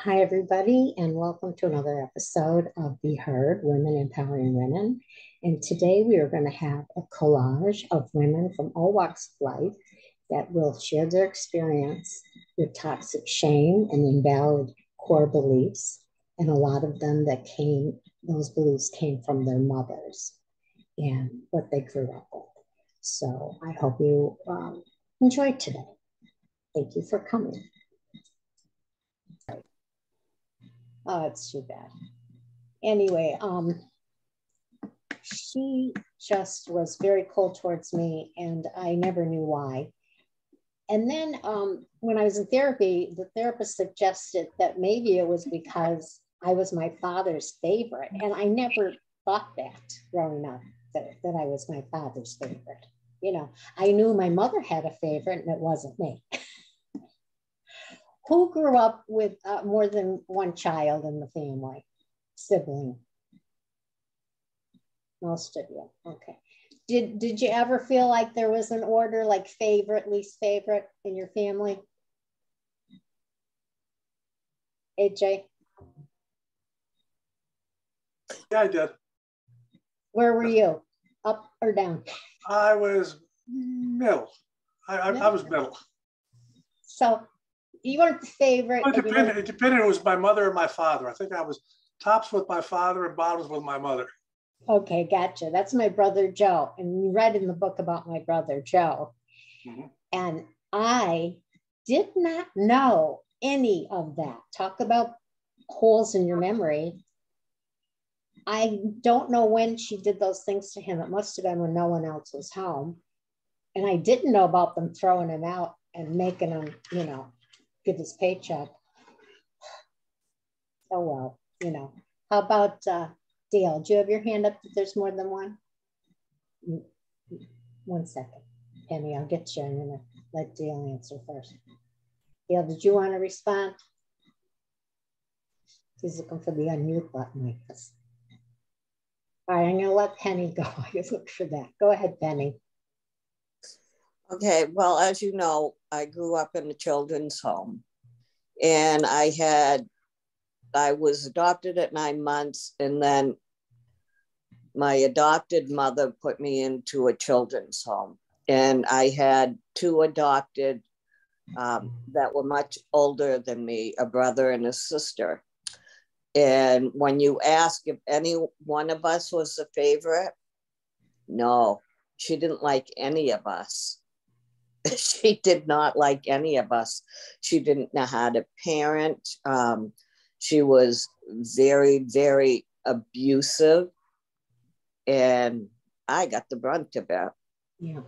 Hi, everybody, and welcome to another episode of Be Heard Women Empowering Women. And today we are going to have a collage of women from all walks of life that will share their experience with toxic shame and invalid core beliefs. And a lot of them those beliefs came from their mothers and what they grew up with. So I hope you enjoyed today. Thank you for coming. Oh, it's too bad. Anyway, she just was very cold towards me, and I never knew why. And then when I was in therapy, the therapist suggested that maybe it was because I was my father's favorite. And I never thought that growing up, that I was my father's favorite. You know, I knew my mother had a favorite, and it wasn't me. Who grew up with more than one child in the family, sibling? Most of you, okay. Did you ever feel like there was an order, like favorite, least favorite in your family? AJ? Yeah, I did. Where were you? Up or down? I was middle. I was middle. So you weren't the favorite. It depended. It depended. It was my mother and my father. I think I was tops with my father and bottoms with my mother. Okay, gotcha. That's my brother Joe. And you read in the book about my brother Joe. Mm-hmm. And I did not know any of that. Talk about holes in your memory. I don't know when she did those things to him. It must have been when no one else was home. And I didn't know about them throwing him out and making him, get his paycheck. Oh, well, How about Dale? Do you have your hand up if there's more than one? 1 second. Penny, I'll get you. I'm going to let Dale answer first. Dale, did you want to respond? He's looking for the unmute button, I guess. All right, I'm going to let Penny go. I just look for that. Go ahead, Penny. Okay, well, as you know, I grew up in a children's home, and I was adopted at 9 months, and then my adopted mother put me into a children's home. And I had two adopted that were much older than me, a brother and a sister. And when you ask if any one of us was a favorite, no, she didn't like any of us. She did not like any of us. She didn't know how to parent. She was very, very abusive. And I got the brunt of it. Yeah.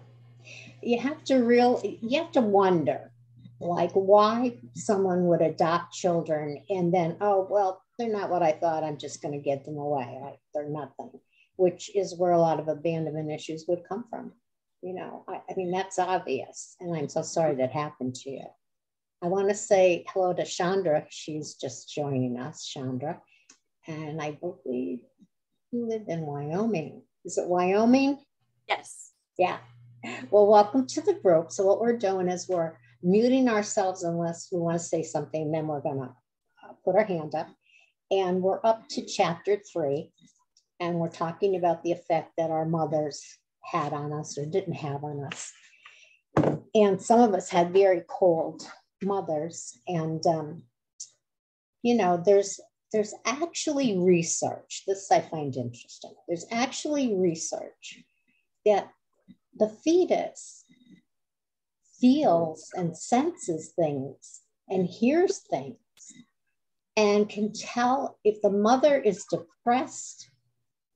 You have to wonder, like, why someone would adopt children and then, oh, well, they're not what I thought. I'm just going to get them away. They're nothing, which is where a lot of abandonment issues would come from. I mean, that's obvious. And I'm so sorry that happened to you. I want to say hello to Chandra. She's just joining us, Chandra. And I believe you live in Wyoming. Is it Wyoming? Yes. Yeah. Well, welcome to the group. So what we're doing is we're muting ourselves unless we want to say something. Then we're going to put our hand up. And we're up to chapter 3. And we're talking about the effect that our mothers had on us or didn't have on us. And some of us had very cold mothers. And, there's actually research. This I find interesting. There's actually research that the fetus feels and senses things and hears things and can tell if the mother is depressed,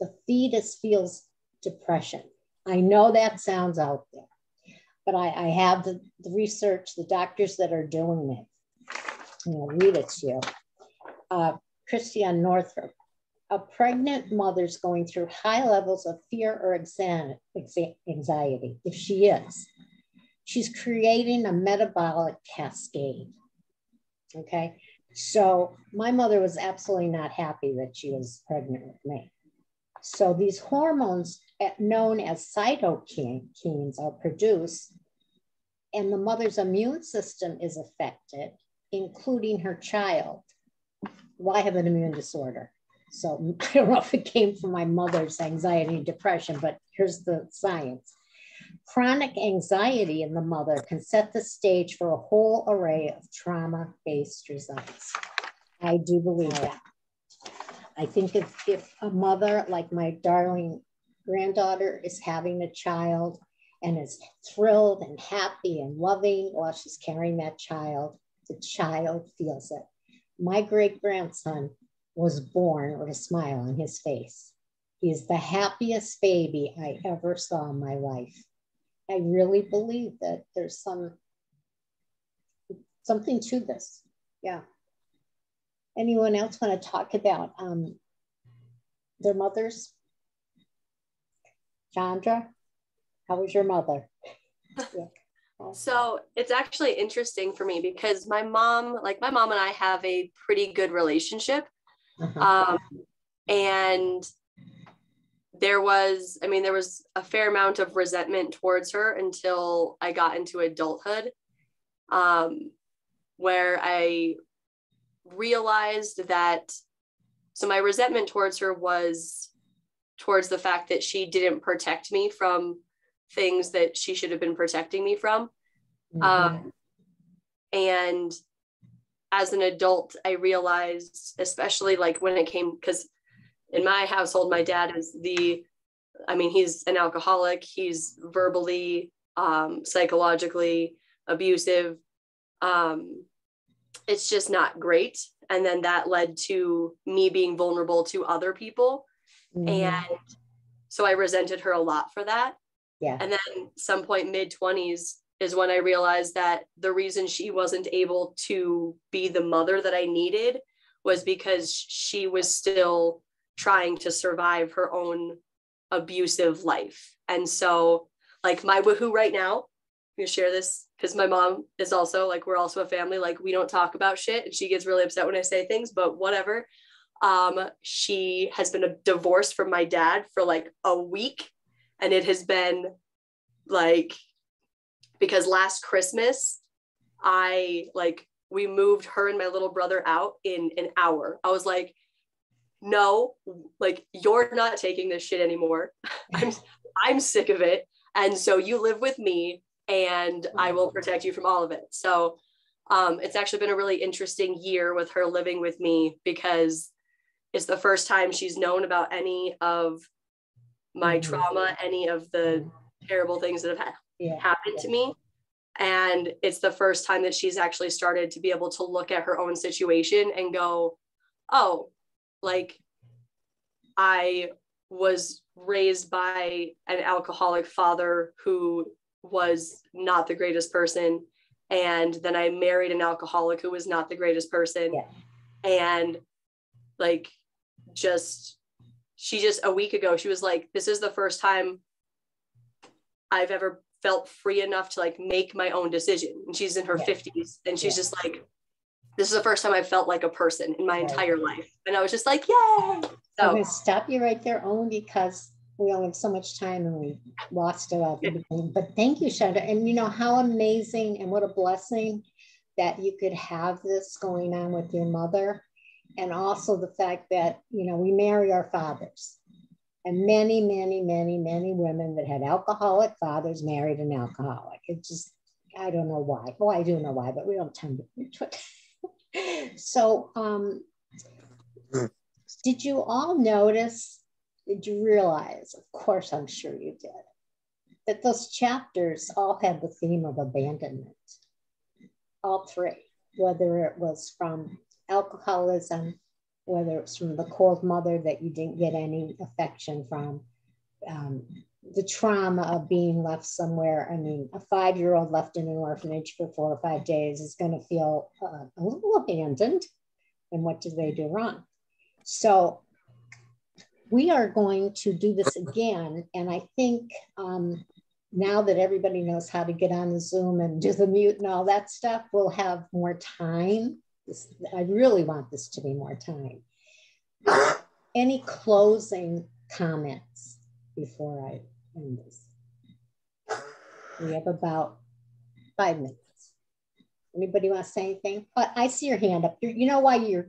the fetus feels depression. I know that sounds out there, but I have the research, the doctors that are doing it. I'll read it to you. Christiane Northrup. A pregnant mother's going through high levels of fear or anxiety. If she is, she's creating a metabolic cascade. Okay. So my mother was absolutely not happy that she was pregnant with me. So these hormones known as cytokines are produced, and the mother's immune system is affected, including her child. well, I have an immune disorder. So I don't know if it came from my mother's anxiety and depression, but here's the science. Chronic anxiety in the mother can set the stage for a whole array of trauma-based results. I do believe that. I think if a mother like my darling granddaughter is having a child and is thrilled and happy and loving while she's carrying that child, the child feels it. My great-grandson was born with a smile on his face. He is the happiest baby I ever saw in my life. I really believe that there's something to this. Yeah. Anyone else want to talk about their mothers? Chandra, how was your mother? Yeah. So it's actually interesting for me because my mom and I have a pretty good relationship. And there was a fair amount of resentment towards her until I got into adulthood, where I realized that, so my resentment towards her was towards the fact that she didn't protect me from things that she should have been protecting me from. And as an adult, I realized, especially like when it came, because in my household, my dad is he's an alcoholic. He's verbally, psychologically abusive. It's just not great. And then that led to me being vulnerable to other people. And so I resented her a lot for that. Yeah. And then some point mid-20s is when I realized that the reason she wasn't able to be the mother that I needed was because she was still trying to survive her own abusive life. And so like my woohoo right now, I'm gonna share this because my mom is also like, we're also a family, like we don't talk about shit and she gets really upset when I say things, but whatever. She has been divorced from my dad for like a week, and it has been like, because last Christmas we moved her and my little brother out in an hour. I was like, no, like you're not taking this shit anymore. I'm sick of it. And so you live with me and I will protect you from all of it. So it's actually been a really interesting year with her living with me because it's the first time she's known about any of my trauma, any of the terrible things that have happened to me. And it's the first time that she's actually started to be able to look at her own situation and go, oh, like I was raised by an alcoholic father who was not the greatest person. And then I married an alcoholic who was not the greatest person. Yeah. And like, she just a week ago, she was like, this is the first time I've ever felt free enough to like make my own decision. And she's in her 50s and she's just like, this is the first time I felt like a person in my entire life. And I was just like, yay. So I'm going to stop you right there only because we only have so much time and we lost it at the beginning. But thank you, Chandra. And you know how amazing and what a blessing that you could have this going on with your mother. And also the fact that, you know, we marry our fathers. And many, many, many, many women that had alcoholic fathers married an alcoholic. It just, I don't know why. Well, I do know why, but we don't tend to. So, did you all notice, did you realize, of course I'm sure you did, that those chapters all had the theme of abandonment? All three, whether it was from alcoholism, whether it's from the cold mother that you didn't get any affection from, the trauma of being left somewhere. I mean, a 5-year-old left in an orphanage for 4 or 5 days is going to feel a little abandoned. And what did they do wrong? So we are going to do this again. And I think now that everybody knows how to get on the Zoom and do the mute and all that stuff, we'll have more time. I really want this to be more time. Any closing comments before I end this? We have about 5 minutes. Anybody want to say anything? I see your hand up. You know why you're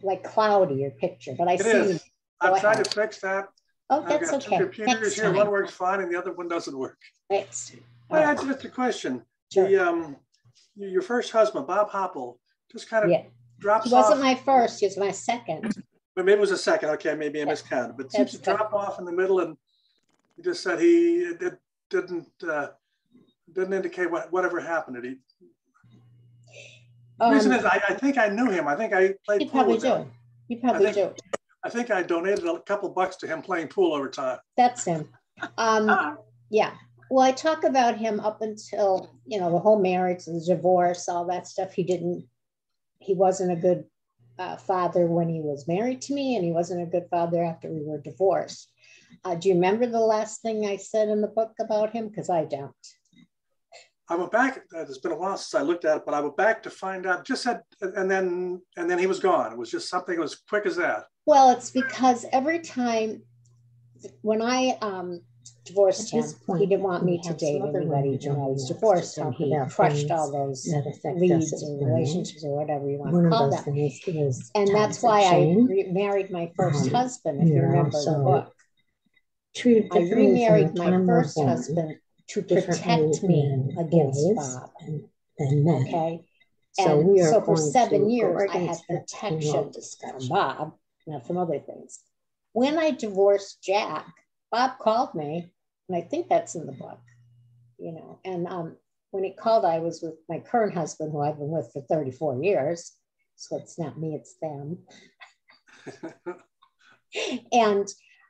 like cloudy, your picture, but I It see. is. I'm trying ahead. to fix that. Oh, I've that's got two okay. computers Next here. time. One works fine and the other one doesn't work. Next. I had just a question. Sure. Your first husband, Bob Hopple, just kind of drops off. He wasn't my first, he was my second. But maybe it was a second. Okay, maybe I miscounted. But it seems to drop off in the middle, and he just said he didn't indicate whatever happened. The reason is I think I knew him. I think I played pool with him. You probably do. I think I donated a couple bucks to him playing pool over time. That's him. Yeah. Well, I talk about him up until, the whole marriage, the divorce, all that stuff. He wasn't a good father when he was married to me, and he wasn't a good father after we were divorced. Do you remember the last thing I said in the book about him? Because I don't. I went back. It's been a while since I looked at it, but I went back to find out. Just said, and then he was gone. It was just something as quick as that. Well, it's because every time when I divorced him, he didn't want me to date anybody when I was divorced, and he crushed all those leads or relationships or whatever you want to call them. And that's why I remarried my first husband, if you remember the book. I remarried my first husband to protect me against Bob. Okay. And so for 7 years, I had protection from Bob, not from other things. When I divorced Jack, Bob called me, and I think that's in the book, and when he called, I was with my current husband, who I've been with for 34 years. So it's not me, it's them. And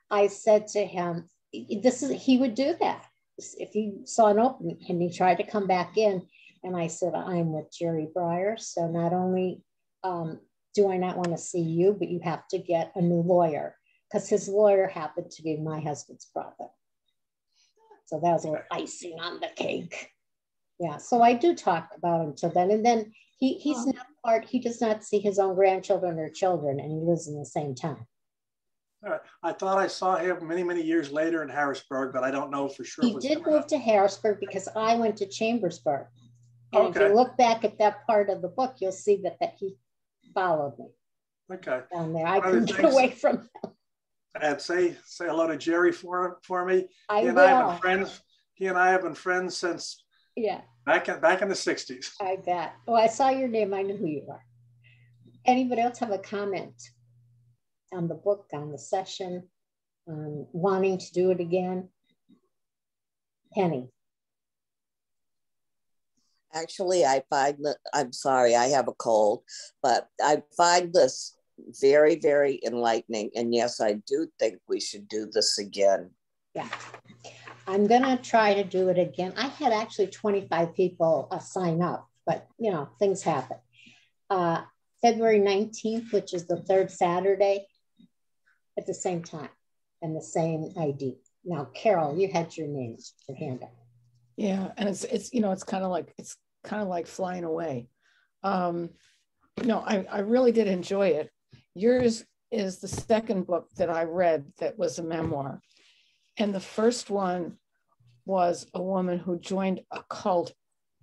I said to him, he would do that. If he saw an opening, and he tried to come back in, and I said, I'm with Jerry Breyer. So not only do I not want to see you, but you have to get a new lawyer, because his lawyer happened to be my husband's brother. So that was a little icing on the cake. Yeah, so I do talk about him till then. And then he's not he does not see his own grandchildren or children, and he lives in the same town. All right. I thought I saw him many, many years later in Harrisburg, but I don't know for sure. He did move to Harrisburg because I went to Chambersburg. And if you look back at that part of the book, you'll see that he followed me. Okay. Down there. I couldn't get away from him. And say hello to Jerry for me. I will. He and I have been friends since back in the 60s. I bet. Well, I saw your name. I knew who you are. Anybody else have a comment on the book, on the session, wanting to do it again? Penny. Actually, I'm sorry, I have a cold, but I find this very, very enlightening. And yes, I do think we should do this again. Yeah, I'm going to try to do it again. I had actually 25 people sign up, but things happen. February 19th, which is the third Saturday, at the same time and the same ID. Now, Carol, you had your hand up. Yeah, and it's kind of like flying away. I really did enjoy it. Yours is the second book that I read that was a memoir. And the first one was a woman who joined a cult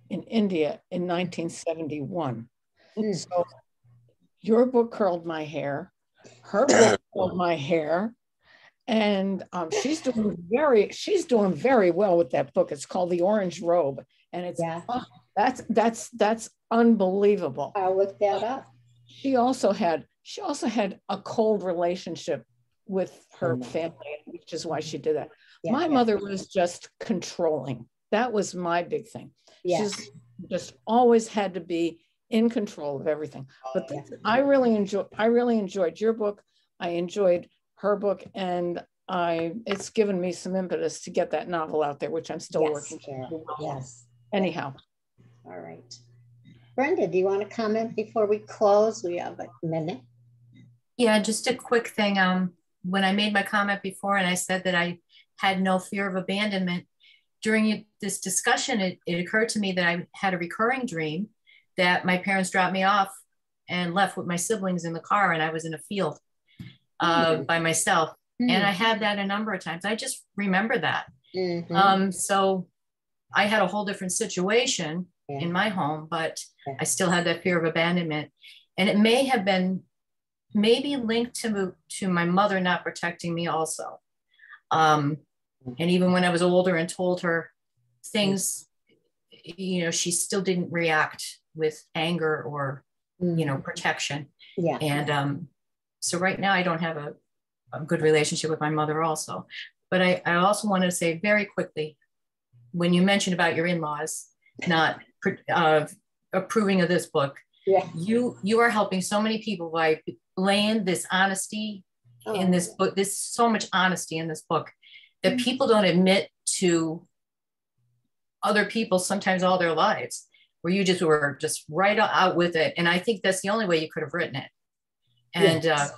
in India in 1971. So your book curled my hair, her book curled my hair, and she's doing very well with that book. It's called The Orange Robe, and it's that's unbelievable. I'll look that up. She also had a cold relationship with her family, which is why she did that. My mother was just controlling. That was my big thing. She's just always had to be in control of everything. But I really enjoyed your book. I enjoyed her book, and it's given me some impetus to get that novel out there, which I'm still working on. Yes. Anyhow. All right. Brenda, do you want to comment before we close? We have a minute. Yeah, just a quick thing. When I made my comment before and I said that I had no fear of abandonment, during this discussion, it occurred to me that I had a recurring dream that my parents dropped me off and left with my siblings in the car, and I was in a field by myself. And I had that a number of times. I just remember that. So I had a whole different situation in my home, but I still had that fear of abandonment. And it may have been maybe linked to my mother not protecting me also. And even when I was older and told her things, you know, she still didn't react with anger or, you know, protection. Yeah. And so right now I don't have a good relationship with my mother also. But I also want to say very quickly, when you mentioned about your in-laws not approving of this book, yeah, you are helping so many people by laying this honesty in this book. There's so much honesty in this book that people don't admit to other people sometimes all their lives, where you just were just right out with it. And I think that's the only way you could have written it. And yes.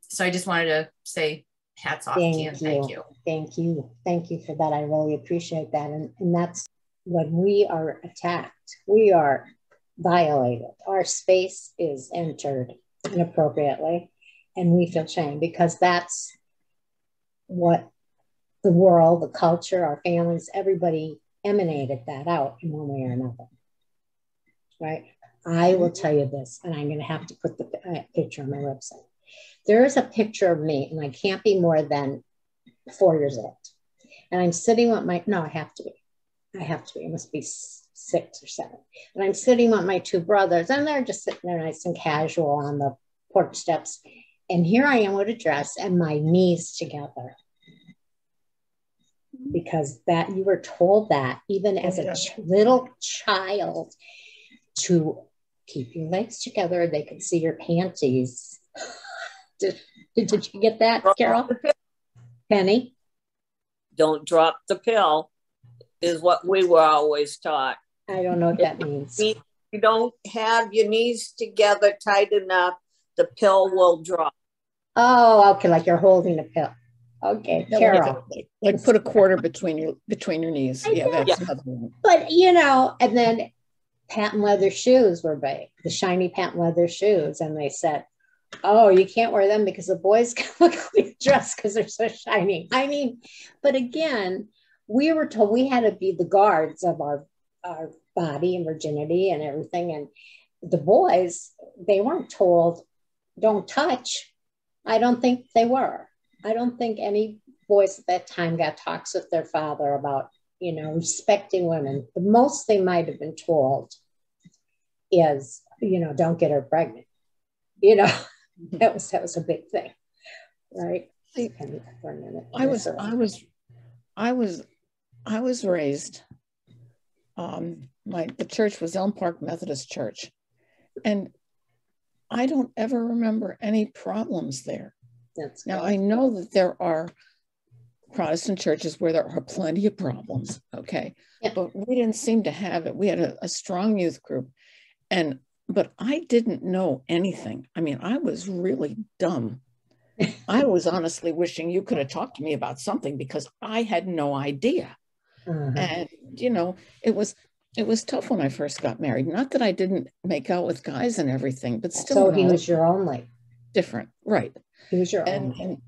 so I just wanted to say hats off to you and thank you. Thank you. Thank you for that. I really appreciate that. And that's when we are attacked, we are violated. Our space is entered inappropriately and we feel shame because that's what the world, the culture, our families, everybody emanated that out in one way or another. Right? I will tell you this, and I'm going to have to put the picture on my website. There is a picture of me, and I can't be more than 4 years old. And I'm sitting with my, no, I have to be. It must be 6 or 7. And I'm sitting with my 2 brothers, and they're just sitting there nice and casual on the porch steps. And here I am with a dress and my knees together. Because that you were told that even as a little child to keep your legs together, they could see your panties. Did you get that, Carol? Penny? Don't drop the pill is what we were always taught. I don't know what that means. If you don't have your knees together tight enough, the pill will drop. Oh, okay, like you're holding a pill. Okay, Carol. Like put a quarter between your knees. Yeah, that's another one. But you know, and then patent leather shoes were big, the shiny patent leather shoes, and they said, "Oh, you can't wear them because the boys can look like your dress because they're so shiny." I mean, but again, we were told we had to be the guards of our body and virginity and everything, and the boys, they weren't told, "Don't touch." I don't think they were. I don't think any boys at that time got talks with their father about, you know, respecting women. The most they might have been told is, you know, don't get her pregnant. You know, that was a big thing, right? For a minute. I was raised. The church was Elm Park Methodist Church, and I don't ever remember any problems there. Now, I know that there are Protestant churches where there are plenty of problems, okay? Yeah. But we didn't seem to have it. We had a strong youth group, but I didn't know anything. I mean, I was really dumb. I was honestly wishing you could have talked to me about something because I had no idea. And, you know, it was tough when I first got married. Not that I didn't make out with guys and everything, but still. So he was your only. Different, right? He was your only.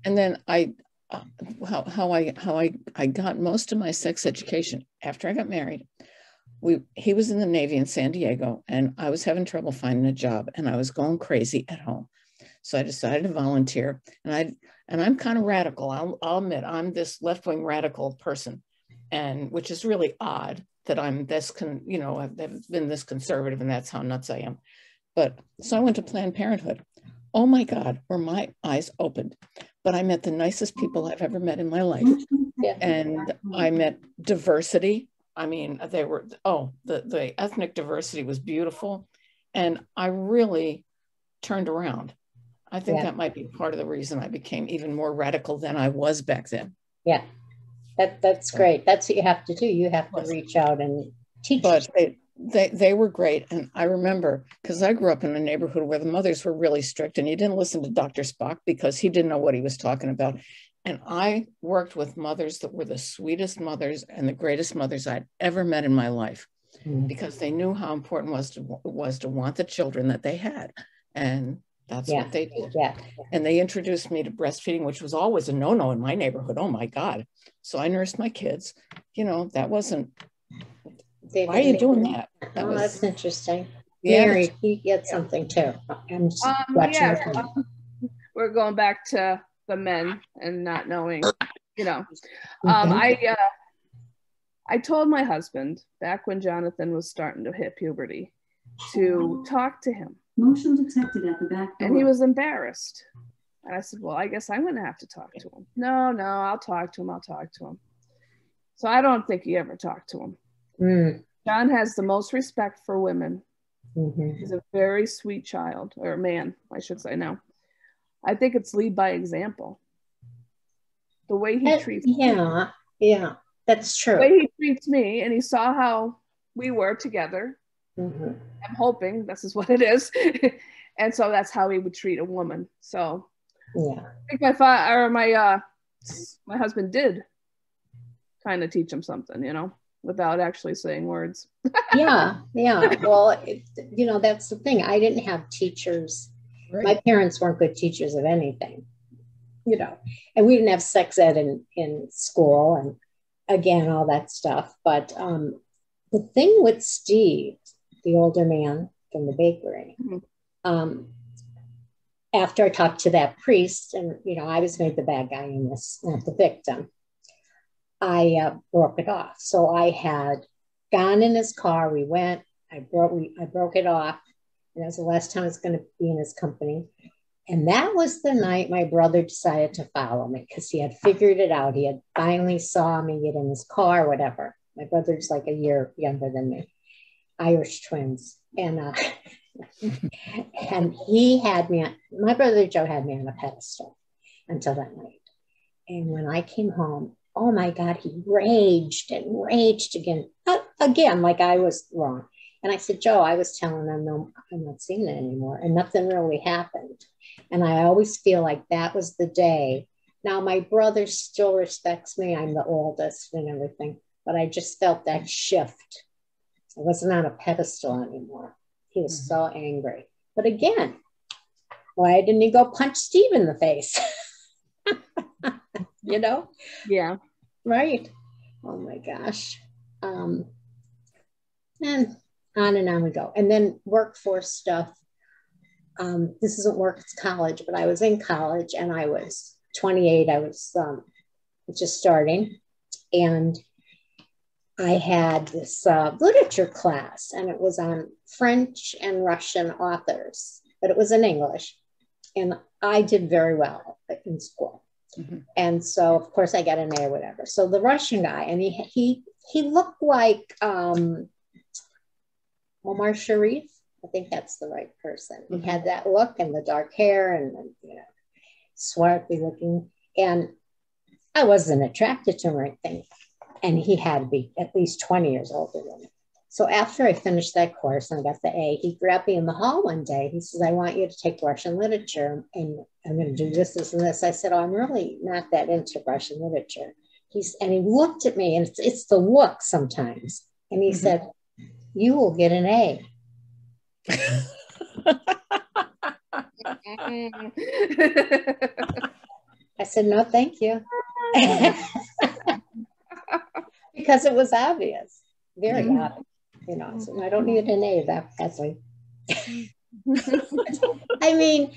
And then how I got most of my sex education after I got married. He was in the Navy in San Diego, and I was having trouble finding a job, and I was going crazy at home. So I decided to volunteer, and I'm kind of radical. I'll admit I'm this left-wing radical person, and which is really odd that I'm this, I've been this conservative, and that's how nuts I am. But so I went to Planned Parenthood. Oh my God, were my eyes opened. But I met the nicest people I've ever met in my life. Yeah. And I met diversity. I mean, the ethnic diversity was beautiful. And I really turned around. I think that might be part of the reason I became even more radical than I was back then. Yeah, that's great. That's what you have to do. You have to reach out and teach. But they were great. And I remember, because I grew up in a neighborhood where the mothers were really strict, and you didn't listen to Dr. Spock because he didn't know what he was talking about. And I worked with mothers that were the sweetest mothers and the greatest mothers I'd ever met in my life, because they knew how important it was to want the children that they had. And that's what they did. Yeah. And they introduced me to breastfeeding, which was always a no-no in my neighborhood. Oh my God. So I nursed my kids. You know, that wasn't, why are you doing that? That's interesting. Mary, you get something too. I'm just watching your phone. We're going back to the men and not knowing, you know. I told my husband back when Jonathan was starting to hit puberty to talk to him. Motion detected at the back door. And he was embarrassed. And I said, well, I guess I'm going to have to talk to him. No, I'll talk to him. So I don't think he ever talked to him. John has the most respect for women. He's a very sweet child, or man, I should say now. I think it's lead by example. The way he treats me. Yeah, that's true. The way he treats me, and he saw how we were together. I'm hoping this is what it is. And so that's how he would treat a woman. So I think my husband did kind of teach him something, you know, without actually saying words. yeah. Well, you know, that's the thing. I didn't have teachers. Right. My parents weren't good teachers of anything, you know, and we didn't have sex ed in school and again, all that stuff. But the thing with Steve, the older man from the bakery, after I talked to that priest, and, you know, I was made the bad guy in this, not the victim, I broke it off. So I had gone in his car. We went, I broke it off. And that was the last time I was going to be in his company. And that was the night my brother decided to follow me because he had figured it out. He had finally saw me get in his car, whatever. My brother's like a year younger than me, Irish twins. And and he had me on, my brother Joe had me on a pedestal until that night. And when I came home, oh my God, he raged again, like I was wrong. And I said, Joe, I was telling them, no, I'm not seeing it anymore. And nothing really happened. And I always feel like that was the day. Now, my brother still respects me. I'm the oldest and everything. But I just felt that shift. I wasn't on a pedestal anymore. He was so angry. But again, why didn't he go punch Steve in the face? You know? Yeah. Right. Oh my gosh. And on we go. And then workforce stuff. This isn't work, it's college, but I was in college and I was 28. I was just starting. And I had this literature class, and it was on French and Russian authors, but it was in English. And I did very well in school. And so, of course, I got an A or whatever. So the Russian guy, and he looked like Omar Sharif. I think that's the right person. He had that look and the dark hair and, you know, swarthy looking. And I wasn't attracted to him or anything. And he had to be at least 20 years older than me. So after I finished that course and I got the A, he grabbed me in the hall one day. He says, I want you to take Russian literature and I'm going to do this, this, and this. I said, oh, I'm really not that into Russian literature. And he looked at me, and it's the look sometimes. And he said, you will get an A. I said, no, thank you. Because it was obvious, very obvious. You know, I said, I don't need an A that badly. I mean,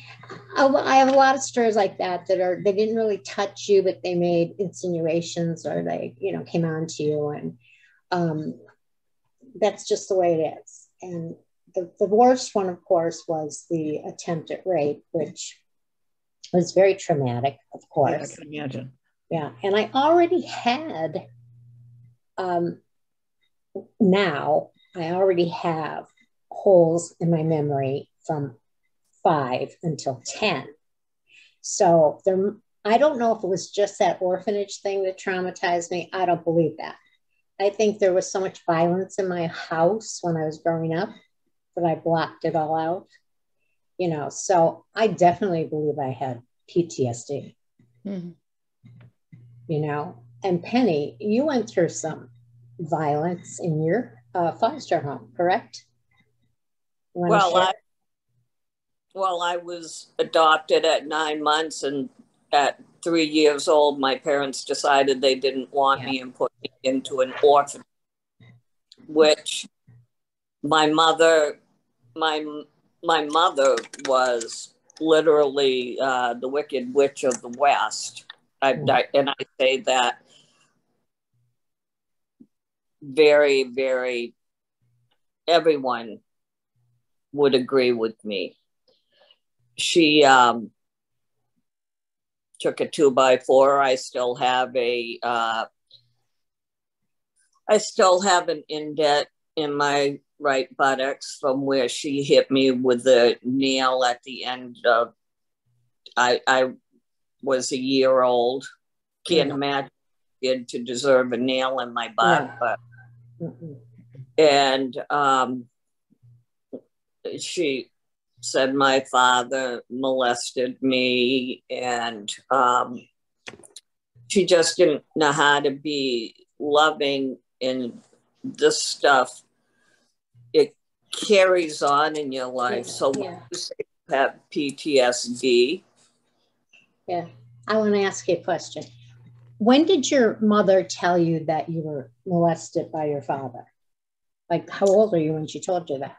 I have a lot of stories like that they didn't really touch you, but they made insinuations or they, you know, came on to you. And that's just the way it is. And the worst one, of course, was the attempt at rape, which was very traumatic, of course. Yeah, I can imagine. Yeah. And I already had, now I already have holes in my memory from 5 until 10. So I don't know if it was just that orphanage thing that traumatized me. I don't believe that. I think there was so much violence in my house when I was growing up that I blocked it all out. You know, so I definitely believe I had PTSD. You know, and Penny, you went through some violence in your foster home, correct? Well, I was adopted at 9 months, and at 3 years old, my parents decided they didn't want me and put me into an orphanage, which my mother my mother was literally the Wicked Witch of the West. And I say that very, very, everyone would agree with me. She took a 2x4. I still have an indent in my right buttocks from where she hit me with a nail at the end of, I was a year old. Can't imagine it to deserve a nail in my butt, but and she said my father molested me, and she just didn't know how to be loving, and this stuff, it carries on in your life. So when you say you have PTSD. Yeah, I want to ask you a question. When did your mother tell you that you were molested by your father? Like, how old are you when she told you that?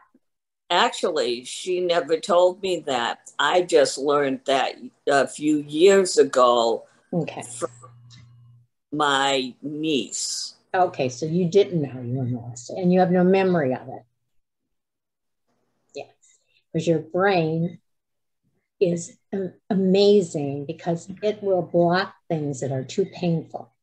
Actually, she never told me that. I just learned that a few years ago from my niece. Okay, so you didn't know you were molested and you have no memory of it. Yes, because your brain is amazing because it will block things that are too painful.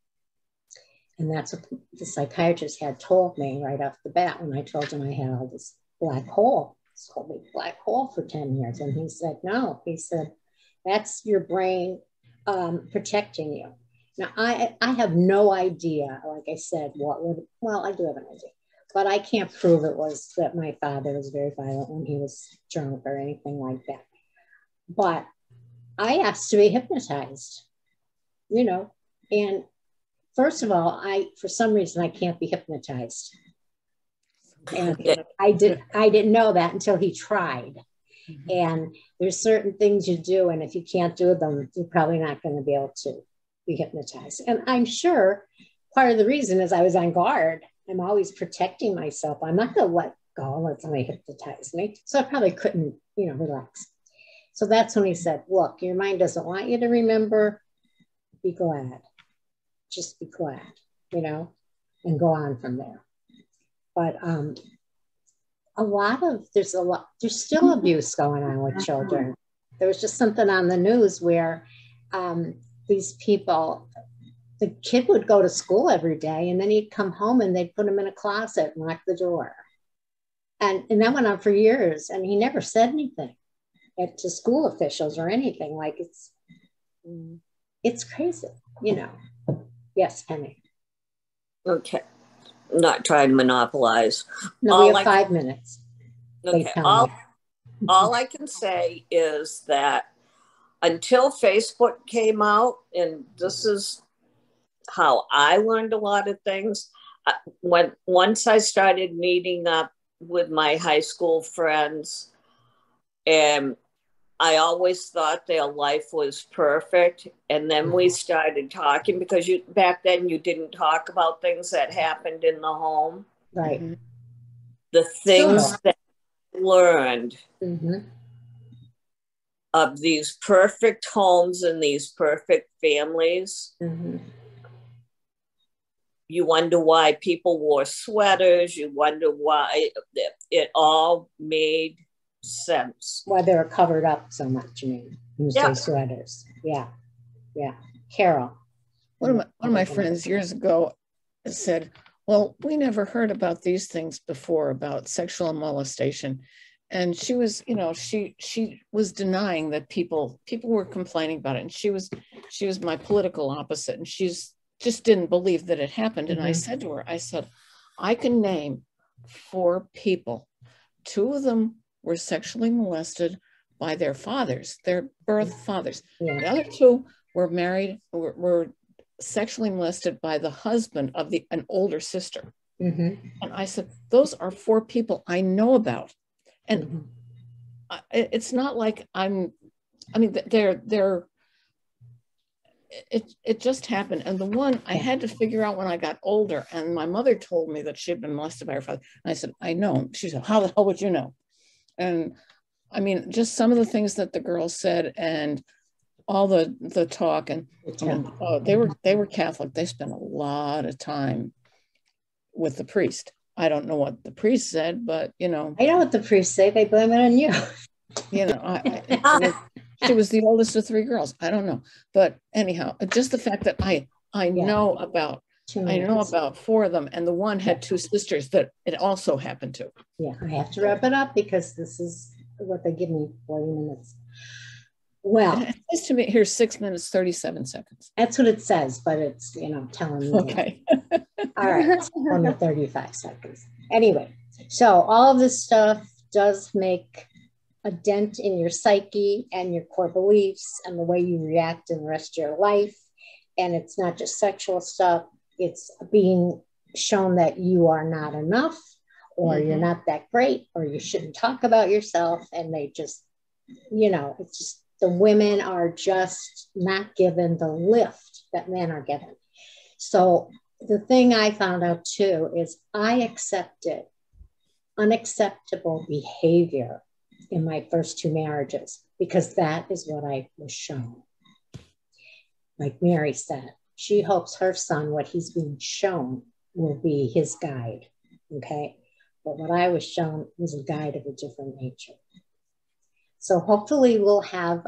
And that's what the psychiatrist had told me right off the bat when I told him I had all this black hole, this whole big black hole for 10 years. And he said, no, he said, that's your brain protecting you. Now, I have no idea, like I said, well, I do have an idea, but I can't prove it was that my father was very violent when he was drunk or anything like that. But I asked to be hypnotized, you know, and first of all, for some reason, I can't be hypnotized. And I didn't know that until he tried. And there's certain things you do, and if you can't do them, you're probably not going to be able to be hypnotized. And I'm sure part of the reason is I was on guard. I'm always protecting myself. I'm not going to let go and let somebody hypnotize me. So I probably couldn't, you know, relax. So that's when he said, look, your mind doesn't want you to remember. Be glad. Just be glad, you know, and go on from there. But there's still abuse going on with children. There was just something on the news where these people, the kid would go to school every day and then he'd come home and they'd put him in a closet and lock the door. And that went on for years and he never said anything to school officials or anything. Like it's crazy, you know. Yes, Penny. Okay. I'm not trying to monopolize. No, we have 5 minutes. Okay. All I can say is that until Facebook came out, and this is how I learned a lot of things, once I started meeting up with my high school friends, and I always thought their life was perfect. And then we started talking because back then you didn't talk about things that happened in the home. Right. The things that I learned of these perfect homes and these perfect families. You wonder why people wore sweaters. You wonder why it all made sense. Why they were covered up so much, you mean, when you say sweaters. Yeah. Carol. One of my friends years ago said, well, we never heard about these things before about sexual molestation. And she was, you know, she was denying that people were complaining about it. And she was my political opposite. And she's just didn't believe that it happened. And I said to her, I said, I can name 4 people. 2 of them were sexually molested by their fathers, their birth fathers. The other 2 were married, were sexually molested by the husband of an older sister. And I said, those are 4 people I know about. And it's not like it just happened. And the one I had to figure out when I got older, and my mother told me that she had been molested by her father. And I said, I know. She said, how the hell would you know? And I mean, just some of the things that the girls said and all the talk and they were Catholic. They spent a lot of time with the priest. I don't know what the priest said, but you know. I know what the priests say. They blame it on you. You know, she was the oldest of 3 girls. I don't know, but anyhow, just the fact that I know about 4 of them, and the one had 2 sisters that it also happened to. Yeah, I have to wrap it up because this is what they give me, 40 minutes. Well, it says to me here 6 minutes 37 seconds. That's what it says, but it's, you know, telling me. Okay. All right, on the 35 seconds. Anyway, so all of this stuff does make a dent in your psyche and your core beliefs and the way you react in the rest of your life. And it's not just sexual stuff. It's being shown that you are not enough, or you're not that great, or you shouldn't talk about yourself. And they just, you know, it's just the women are just not given the lift that men are given. So the thing I found out too is I accepted unacceptable behavior in my first 2 marriages because that is what I was shown. Like Mary said, she hopes her son, what he's being shown, will be his guide. Okay. But what I was shown was a guide of a different nature. So hopefully we'll have,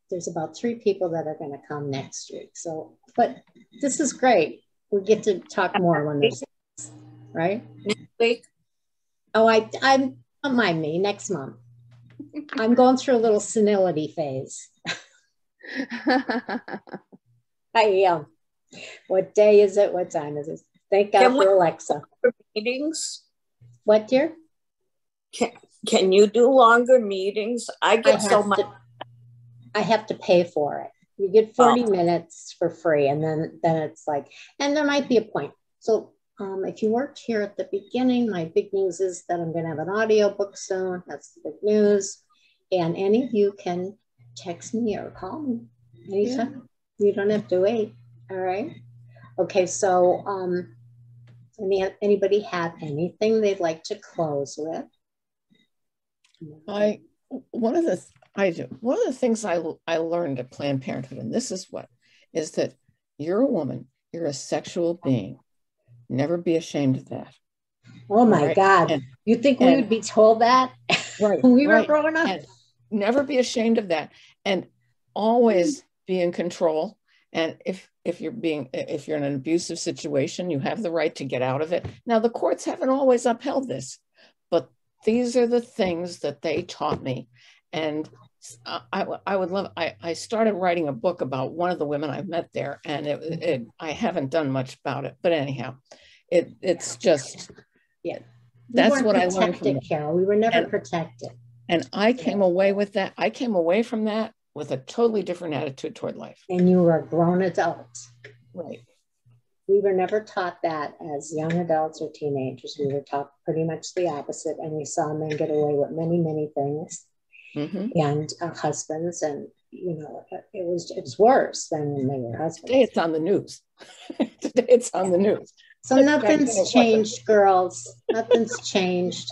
there's about 3 people that are going to come next week. So, but this is great. We get to talk more when there's, right? Next week? Oh, don't mind me, next month. I'm going through a little senility phase. I am. What day is it? What time is it? Thank God for Alexa. Meetings? What, dear? Can you do longer meetings? I get so much. I have to pay for it. You get 40 minutes for free, and then it's like, and there might be a point. So if you worked here at the beginning, my big news is that I'm going to have an audiobook soon. That's the big news. And any of you can text me or call me anytime. Yeah. You don't have to wait. All right. Okay. So anybody have anything they'd like to close with? One of the things I learned at Planned Parenthood, and this is what, is that you're a woman, you're a sexual being. Never be ashamed of that. Oh my God. And, you think we would be told that when we were growing up? And never be ashamed of that. And always be in control. And if you're in an abusive situation, you have the right to get out of it. Now, the courts haven't always upheld this, but these are the things that they taught me. And I would love, I started writing a book about one of the women I met there, and I haven't done much about it, but anyhow, it's just, that's what I learned from it. Carol. We were never protected. And I came away with that. I came away from that with a totally different attitude toward life. And you were a grown adult. Right. We were never taught that as young adults or teenagers. We were taught pretty much the opposite. And we saw men get away with many, many things. And husbands, and you know, it was worse than when they were husbands. Today it's on the news. Today it's on the news. So nothing's changed, girls. Nothing's changed.